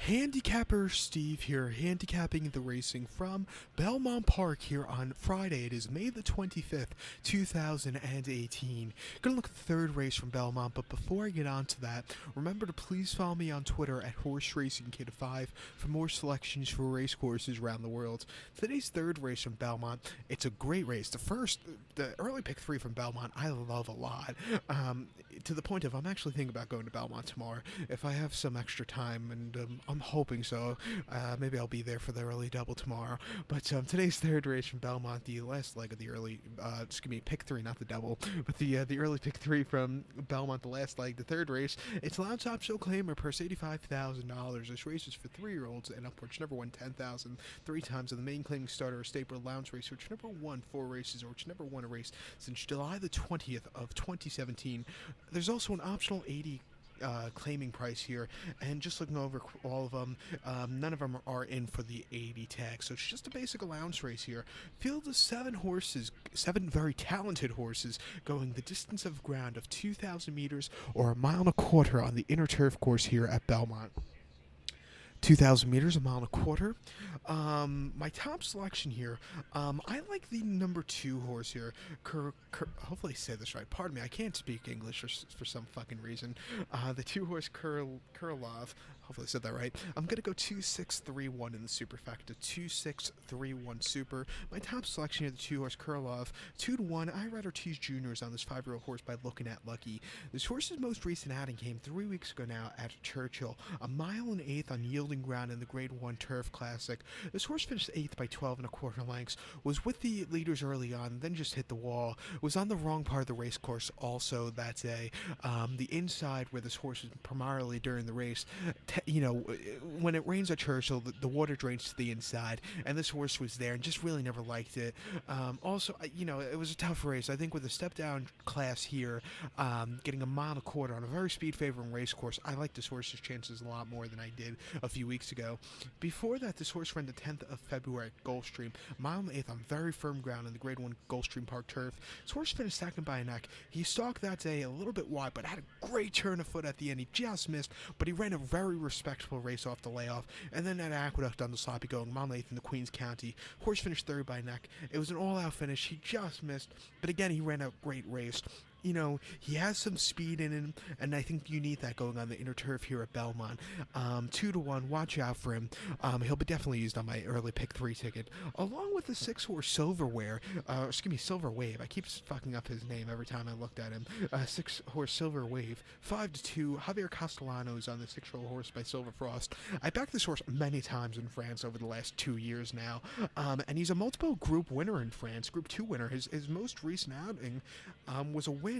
Handicapper Steve here, handicapping the racing from Belmont Park here on Friday. It is May the 25th, 2018. Gonna look at the third race from Belmont, but before I get on to that, remember to please follow me on Twitter at Horse Racing Kid 5 for more selections for race courses around the world. Today's third race from Belmont, it's a great race. The early pick 3 from Belmont, I love a lot. To the point of I'm actually thinking about going to Belmont tomorrow if I have some extra time, and I'm hoping so. Maybe I'll be there for the early double tomorrow. But today's third race from Belmont, the last leg of the early, pick 3, not the double, but the early pick 3 from Belmont, the last leg, the third race. It's allowed top show claimer, purse $85,000. This race is for 3-year-olds and upwards. Never won 10,000 three times, and the main claiming starter, a Staple Lounge race, which never won 4 races, or which never won a race since July the 20th of 2017. There's also an optional 80 claiming price here, and just looking over all of them, none of them are in for the 80 tag, so it's just a basic allowance race here. Field of 7 horses, 7 very talented horses, going the distance of ground of 2,000 meters or 1.25 miles on the inner turf course here at Belmont. 2,000 meters, 1.25 miles. My top selection here, I like the number 2 horse here. Hopefully I say this right. Pardon me, I can't speak English for some fucking reason. The 2 horse Kurlov. Hopefully I said that right. I'm going to go 2-6-3-1 in the superfecta. 2-6-3-1 super. My top selection here, the 2 horse Kurlov. 2-1. I rather tease juniors on this 5-year-old horse by looking at Lucky. This horse's most recent outing came 3 weeks ago now at Churchill. 1.1 miles on yielding ground in the Grade 1 Turf Classic. This horse finished 8th by 12.25 lengths. Was with the leaders early on, then just hit the wall. Was on the wrong part of the race course also that day. The inside where this horse was primarily during the race, when it rains at Churchill, the water drains to the inside, and this horse was there and just really never liked it. Also, it was a tough race. I think with a step down class here, getting 1.25 miles on a very speed favoring race course, I like this horse's chances a lot more than I did a few weeks ago. Before that, this horse ran the 10th of February at Gulfstream, 1.8 miles on very firm ground in the Grade 1 Gulfstream Park turf. This horse finished second by a neck. He stalked that day a little bit wide, but had a great turn of foot at the end. He just missed, but he ran a very respectable race off the layoff. And then at Aqueduct on the sloppy going, 1.8 miles in the Queens County. Horse finished third by neck. It was an all-out finish. He just missed, but again, he ran a great race. He has some speed in him, and I think you need that going on the inner turf here at Belmont. 2-1, watch out for him. He'll be definitely used on my early pick 3 ticket, along with the 6 horse Silver Wave. I keep fucking up his name every time I looked at him. 6 horse Silver Wave, 5-2. Javier Castellanos on the 6-year-old horse by Silver Frost. I backed this horse many times in France over the last 2 years now, and he's a multiple group winner in France, Group 2 winner. His most recent outing was a win.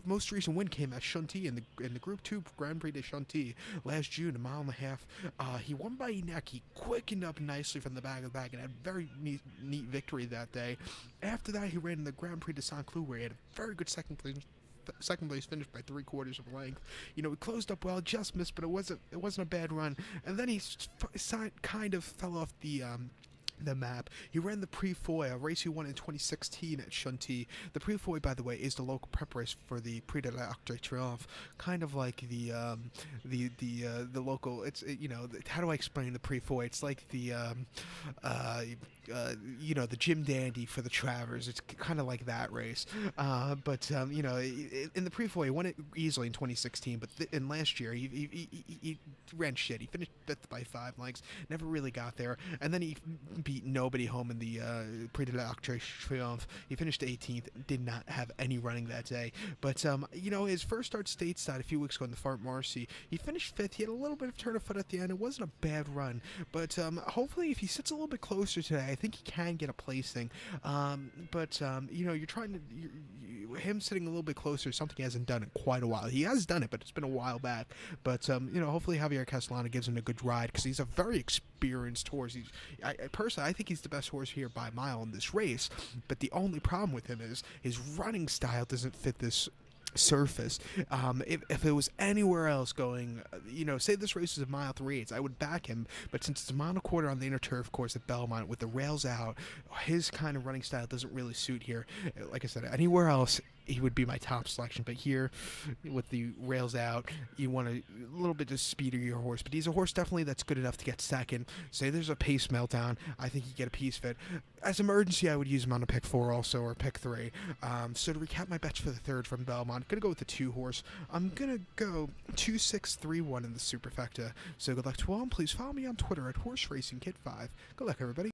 Most recent win came at Chantilly in the Group 2 Grand Prix de Chantilly last June, 1.5 miles. He won by neck. He quickened up nicely from the back of the bag and had a very neat victory that day. After that, he ran in the Grand Prix de Saint-Cloud, where he had a very good second place finish by 3/4 of length. He closed up well, just missed, but it wasn't a bad run. And then he kind of fell off the map. He ran the Prix Foy, a race he won in 2016 at Chantilly. The Prix Foy, by the way, is the local prep race for the Prix de l'Arc de Triomphe, kind of like the local. How do I explain the Prix Foy? It's like the Jim Dandy for the Travers. It's kind of like that race. But in the Prix Foy, he won it easily in 2016. But in last year, he ran shit. He finished 5th by 5 lengths. Never really got there, and then he beat nobody home in the Prix de l'Arc de Triomphe. He finished 18th, did not have any running that day. But, his first start stateside a few weeks ago in the Fart Marcy, he finished 5th. He had a little bit of turn of foot at the end. It wasn't a bad run. But hopefully, if he sits a little bit closer today, I think he can get a placing. You're trying to... him sitting a little bit closer is something he hasn't done in quite a while. He has done it, but it's been a while back. But, hopefully Javier Castellano gives him a good ride, because he's a very experienced horse. Personally, I think he's the best horse here by a mile in this race, but the only problem with him is his running style doesn't fit this surface. If it was anywhere else going, say this race is a 1.3 miles, I would back him, but since it's 1.25 miles on the inner turf course at Belmont with the rails out, his kind of running style doesn't really suit here. Like I said, anywhere else he would be my top selection. But here, with the rails out, you want a little bit of speed of your horse. But he's a horse definitely that's good enough to get second. Say there's a pace meltdown, I think you get a piece fit. As emergency, I would use him on a pick 4 also, or pick 3. So to recap my bets for the third from Belmont, gonna go with the 2 horse. I'm gonna go 2-6-3-1 in the superfecta. So good luck to all, and please follow me on Twitter at HorseRacingKid5. Good luck, everybody.